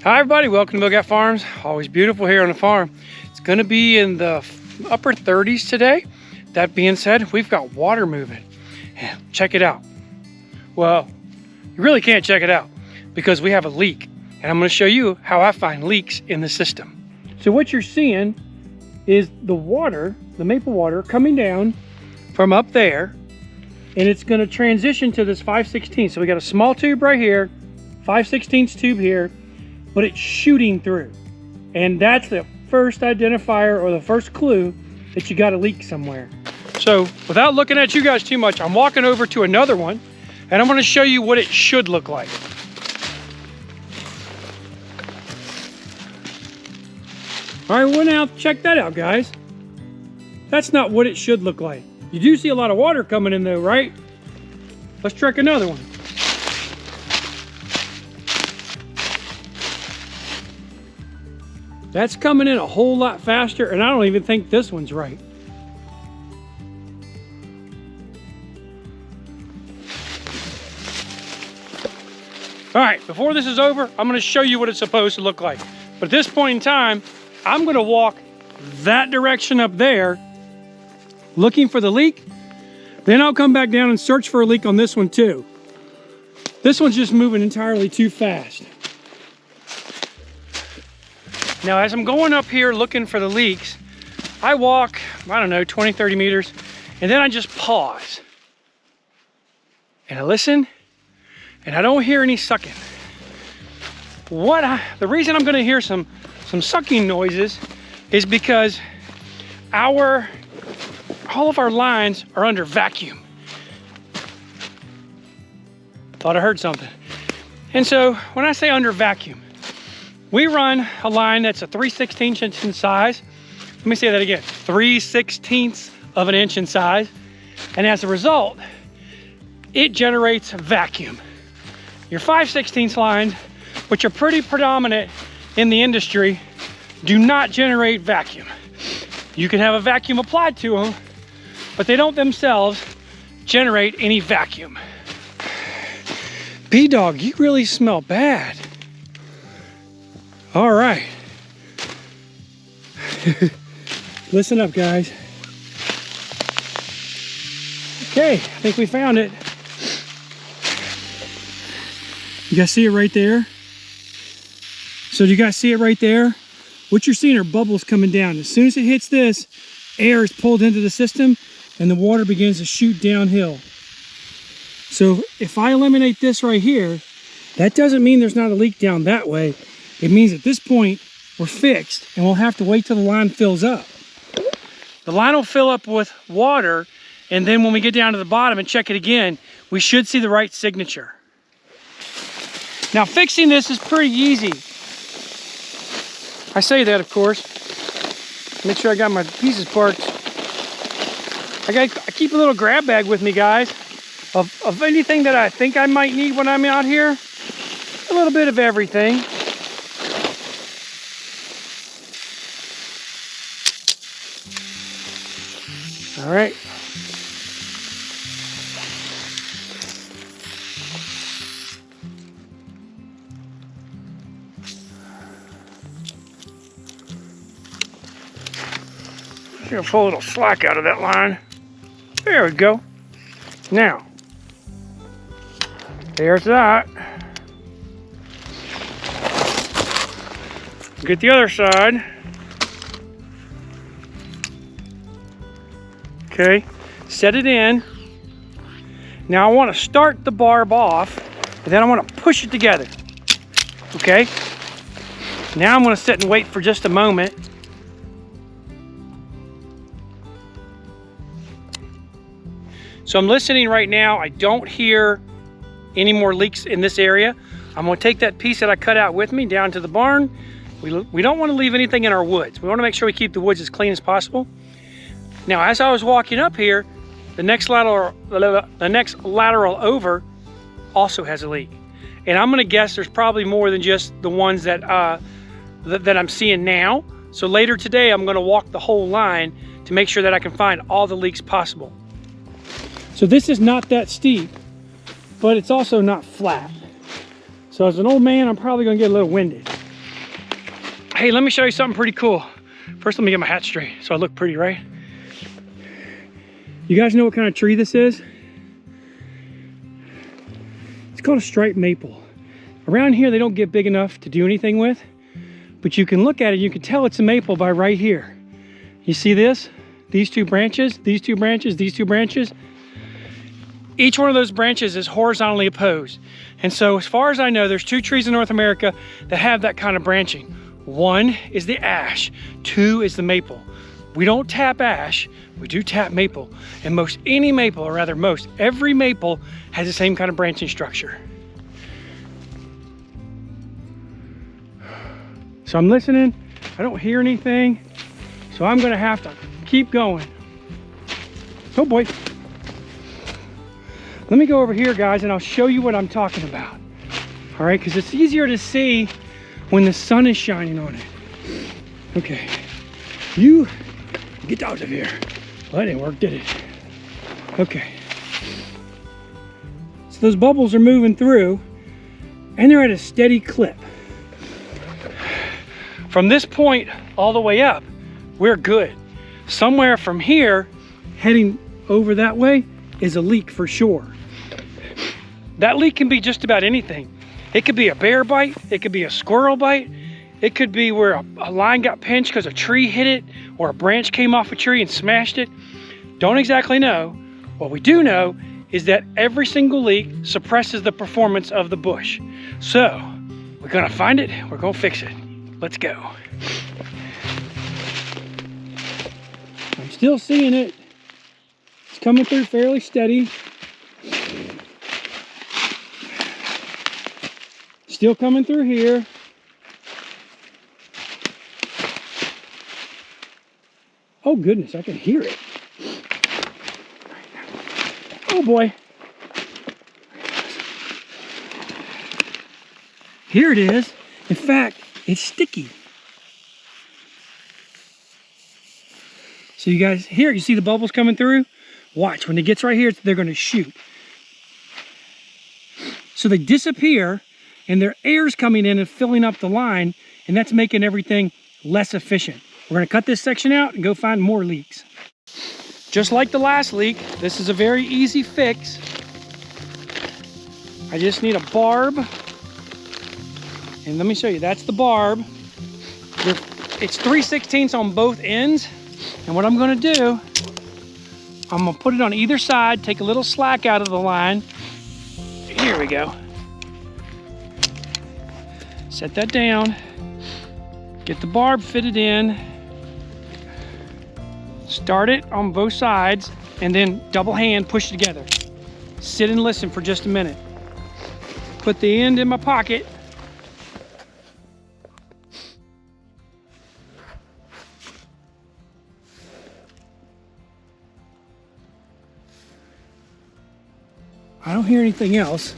Hi everybody, welcome to Billgat Farms. Always beautiful here on the farm. It's going to be in the upper 30s today. That being said, we've got water moving. Check it out. Well, you really can't check it out because we have a leak. And I'm going to show you how I find leaks in the system. So what you're seeing is the water, the maple water, coming down from up there. And it's going to transition to this 5/16. So we got a small tube right here, 5/16 tube here, but it's shooting through. And that's the first identifier or the first clue that you got a leak somewhere. So without looking at you guys too much, I'm walking over to another one and I'm going to show you what it should look like. All right, well now check that out, guys. That's not what it should look like. You do see a lot of water coming in though, right? Let's check another one. That's coming in a whole lot faster, and I don't even think this one's right. All right, before this is over, I'm gonna show you what it's supposed to look like. But at this point in time, I'm gonna walk that direction up there, looking for the leak. Then I'll come back down and search for a leak on this one too. This one's just moving entirely too fast. Now, as I'm going up here looking for the leaks, I walk, I don't know, 20, 30 meters, and then I just pause. And I listen, and I don't hear any sucking. The reason I'm gonna hear some sucking noises is because all of our lines are under vacuum. Thought I heard something. And so when I say under vacuum, we run a line that's a 3/16 inch in size. Let me say that again, 3/16 of an inch in size. And as a result, it generates vacuum. Your 5/16 lines, which are pretty predominant in the industry, do not generate vacuum. You can have a vacuum applied to them, but they don't themselves generate any vacuum. B-Dog, you really smell bad. All right. Listen up, guys. Okay, I think we found it. You guys see it right there? So do you guys see it right there? What you're seeing are bubbles coming down. As soon as it hits this, air is pulled into the system and the water begins to shoot downhill. So if I eliminate this right here, that doesn't mean there's not a leak down that way. It means at this point we're fixed and we'll have to wait till the line fills up. The line will fill up with water, and then when we get down to the bottom and check it again, we should see the right signature. Now fixing this is pretty easy. I say that, of course. Make sure I got my pieces parked. I keep a little grab bag with me, guys, of anything that I think I might need when I'm out here. A little bit of everything. All right. Just gonna pull a little slack out of that line. There we go. Now, there's that. Get the other side. Okay, set it in. Now I want to start the barb off, and then I want to push it together. Okay, now I'm going to sit and wait for just a moment. So I'm listening right now. I don't hear any more leaks in this area. I'm going to take that piece that I cut out with me down to the barn. We don't want to leave anything in our woods. We want to make sure we keep the woods as clean as possible. Now, as I was walking up here, the next lateral over also has a leak. And I'm gonna guess there's probably more than just the ones that I'm seeing now. So later today, I'm gonna walk the whole line to make sure that I can find all the leaks possible. So this is not that steep, but it's also not flat. So as an old man, I'm probably gonna get a little winded. Hey, let me show you something pretty cool. First, let me get my hat straight so I look pretty, right? You guys know what kind of tree this is? It's called a striped maple. Around here, they don't get big enough to do anything with, but you can look at it, you can tell it's a maple by right here. You see this? These two branches, these two branches, these two branches. Each one of those branches is horizontally opposed. And so as far as I know, there's 2 trees in North America that have that kind of branching. One is the ash, 2 is the maple. We don't tap ash, we do tap maple. And most any maple, or rather most, every maple has the same kind of branching structure. So I'm listening, I don't hear anything, so I'm gonna have to keep going. Oh boy. Let me go over here, guys, and I'll show you what I'm talking about. All right, because it's easier to see when the sun is shining on it. Okay, you get out of here. Well, that didn't work, did it? Okay. So those bubbles are moving through, and they're at a steady clip. From this point all the way up, we're good. Somewhere from here, heading over that way, is a leak for sure. That leak can be just about anything. It could be a bear bite, it could be a squirrel bite, it could be where a line got pinched because a tree hit it, or a branch came off a tree and smashed it. Don't exactly know. What we do know is that every single leak suppresses the performance of the bush. So, we're gonna find it, we're gonna fix it. Let's go. I'm still seeing it. It's coming through fairly steady. Still coming through here. Oh goodness, I can hear it. Oh boy. Here it is. In fact, it's sticky. So you guys, here, you see the bubbles coming through? Watch, when it gets right here, they're gonna shoot. So they disappear, and their air's coming in and filling up the line, and that's making everything less efficient. We're gonna cut this section out and go find more leaks. Just like the last leak, this is a very easy fix. I just need a barb. And let me show you, that's the barb. It's 3/16 on both ends. And what I'm gonna do, I'm gonna put it on either side, take a little slack out of the line. Here we go. Set that down, get the barb fitted in, start it on both sides, and then double hand push it together. Sit and listen for just a minute. Put the end in my pocket. I don't hear anything else.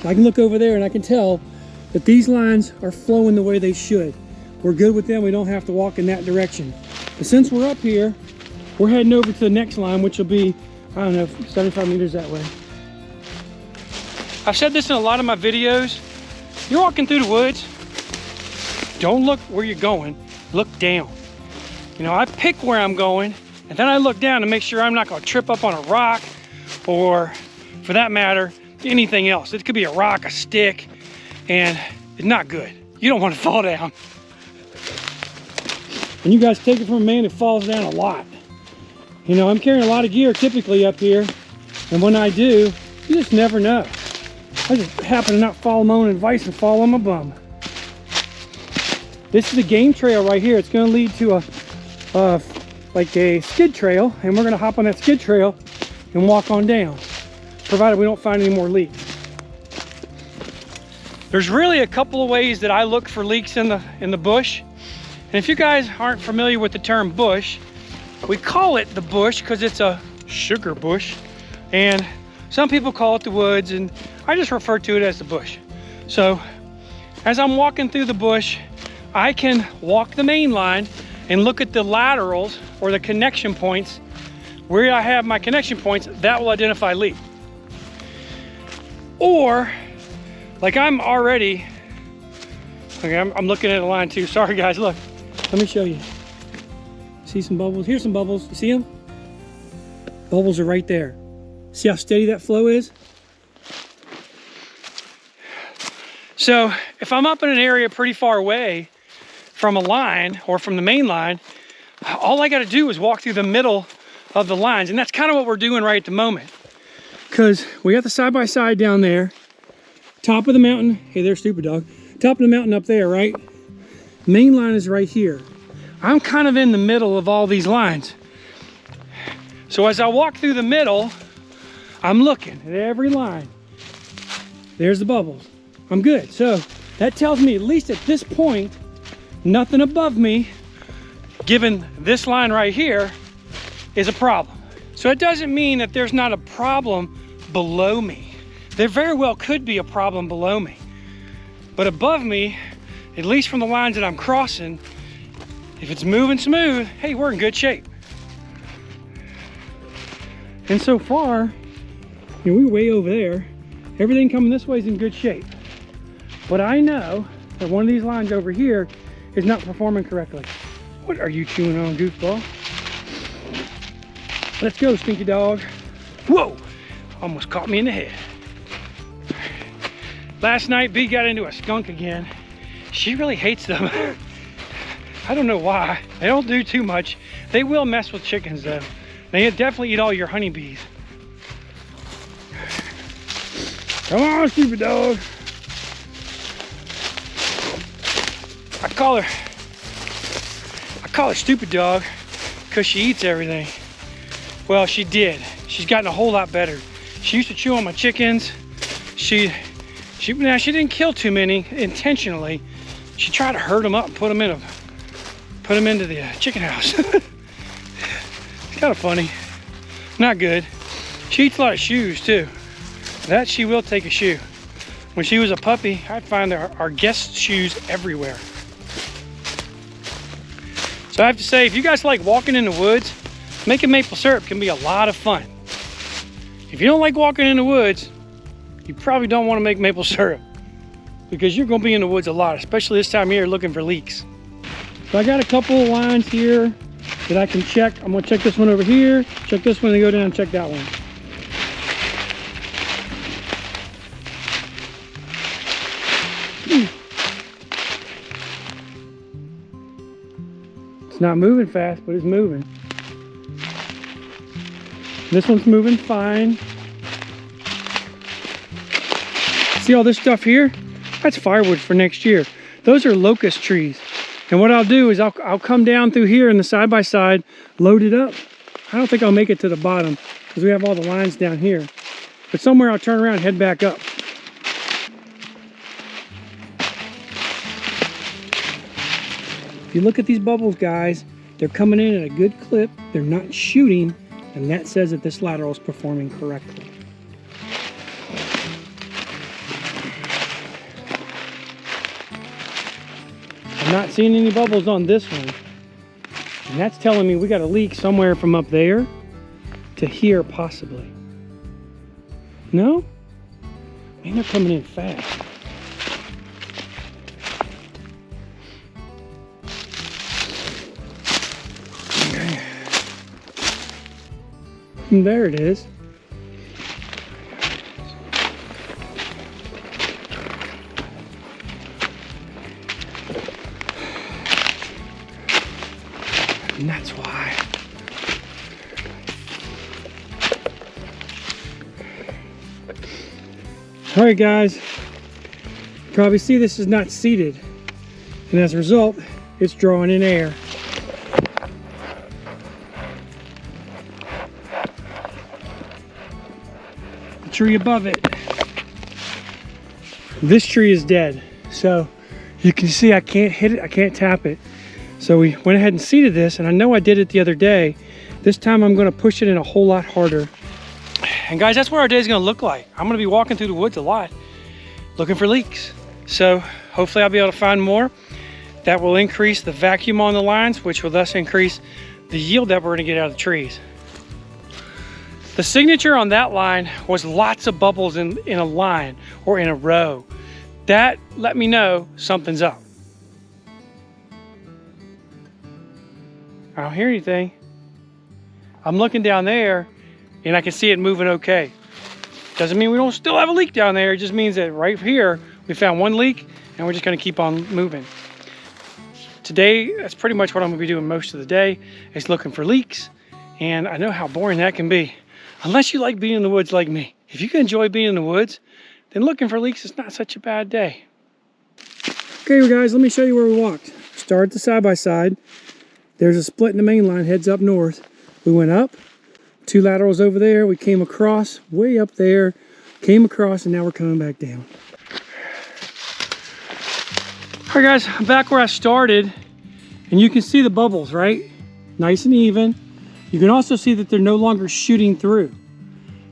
I can look over there and I can tell that these lines are flowing the way they should. We're good with them, we don't have to walk in that direction. But since we're up here, we're heading over to the next line, which will be, I don't know, 75 meters that way. I've said this in a lot of my videos. You're walking through the woods, don't look where you're going, look down. You know, I pick where I'm going, and then I look down to make sure I'm not gonna trip up on a rock, or for that matter, anything else. It could be a rock, a stick, and it's not good. You don't want to fall down. And you guys take it from a man who falls down a lot. You know, I'm carrying a lot of gear typically up here, and when I do, you just never know. I just happen to not follow my own advice and fall on my bum. This is the game trail right here. It's going to lead to like a skid trail, and we're going to hop on that skid trail and walk on down, provided we don't find any more leaks. There's really a couple of ways that I look for leaks in the bush. And if you guys aren't familiar with the term bush, we call it the bush because it's a sugar bush, and some people call it the woods, and I just refer to it as the bush. So as I'm walking through the bush, I can walk the main line and look at the laterals or the connection points. Where I have my connection points, that will identify leak. Or Like I'm already, okay, I'm looking at a line too. Sorry guys, look, let me show you. See some bubbles? Here's some bubbles, you see them? Bubbles are right there. See how steady that flow is? So if I'm up in an area pretty far away from a line or from the main line, all I got to do is walk through the middle of the lines. And that's kind of what we're doing right at the moment. Because we got the side-by-side down there, top of the mountain. Hey there, stupid dog. Top of the mountain up there, right? Main line is right here. I'm kind of in the middle of all these lines. So as I walk through the middle, I'm looking at every line. There's the bubbles. I'm good. So that tells me, at least at this point, nothing above me, given this line right here, is a problem. So it doesn't mean that there's not a problem below me. There very well could be a problem below me. But above me, at least from the lines that I'm crossing, if it's moving smooth, hey, we're in good shape. And so far, you know, we're way over there. Everything coming this way is in good shape. But I know that one of these lines over here is not performing correctly. What are you chewing on, goofball? Let's go, stinky dog. Whoa, almost caught me in the head. Last night, B got into a skunk again. She really hates them. I don't know why. They don't do too much. They will mess with chickens though. They definitely eat all your honeybees. Come on, stupid dog. I call her stupid dog because she eats everything. Well, she did. She's gotten a whole lot better. She used to chew on my chickens. Now she didn't kill too many intentionally. She tried to herd them up and put them into the chicken house. It's kind of funny. Not good. She eats a lot of shoes too. That she will take a shoe. When she was a puppy, I'd find our guest shoes everywhere. So I have to say, if you guys like walking in the woods, making maple syrup can be a lot of fun. If you don't like walking in the woods, you probably don't want to make maple syrup because you're going to be in the woods a lot, especially this time of year looking for leaks. So I got a couple of lines here that I can check. I'm going to check this one over here, check this one, and go down and check that one. It's not moving fast, but it's moving. This one's moving fine. See all this stuff here? That's firewood for next year. Those are locust trees. And what I'll do is I'll come down through here in the side-by-side, load it up. I don't think I'll make it to the bottom because we have all the lines down here. But somewhere I'll turn around and head back up. If you look at these bubbles, guys, they're coming in at a good clip. They're not shooting, and that says that this lateral is performing correctly. I'm not seeing any bubbles on this one. And that's telling me we got a leak somewhere from up there to here, possibly. No? Man, they're coming in fast. Okay. And there it is. And that's why. All right, guys. You probably see this is not seated. And as a result, it's drawing in air. The tree above it. This tree is dead. So you can see I can't hit it, I can't tap it. So we went ahead and seeded this, and I know I did it the other day. This time I'm gonna push it in a whole lot harder. And guys, that's what our day is gonna look like. I'm gonna be walking through the woods a lot, looking for leaks. So hopefully I'll be able to find more. That will increase the vacuum on the lines, which will thus increase the yield that we're gonna get out of the trees. The signature on that line was lots of bubbles in a line or in a row. that let me know something's up. I don't hear anything. I'm looking down there and I can see it moving okay. Doesn't mean we don't still have a leak down there. It just means that right here, we found one leak and we're just gonna keep on moving. Today, that's pretty much what I'm gonna be doing most of the day, is looking for leaks. And I know how boring that can be, unless you like being in the woods like me. If you can enjoy being in the woods, then looking for leaks is not such a bad day. Okay, guys, let me show you where we walked. Start the side-by-side. There's a split in the main line, heads up north. We went up, 2 laterals over there. We came across, way up there, came across, and now we're coming back down. All right, guys, I'm back where I started, and you can see the bubbles, right? Nice and even. You can also see that they're no longer shooting through.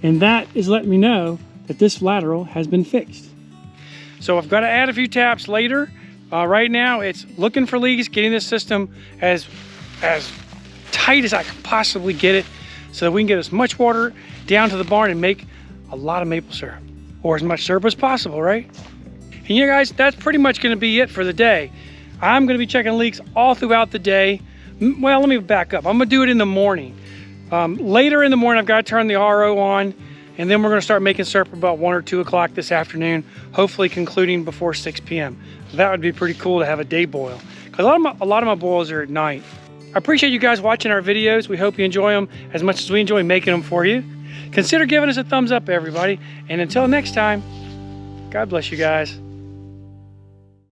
And that is letting me know that this lateral has been fixed. So I've got to add a few taps later. Right now, it's looking for leaks, getting this system as tight as I can possibly get it so that we can get as much water down to the barn and make a lot of maple syrup, or as much syrup as possible, right? And you guys, that's pretty much going to be it for the day. I'm going to be checking leaks all throughout the day. Well, let me back up. I'm going to do it in the morning. Later in the morning, I've got to turn the RO on, and then we're going to start making syrup about 1 or 2 o'clock this afternoon, hopefully concluding before 6 p.m. That would be pretty cool to have a day boil, because a lot of my boils are at night. I appreciate you guys watching our videos. We hope you enjoy them as much as we enjoy making them for you. Consider giving us a thumbs up, everybody. And until next time, God bless you guys.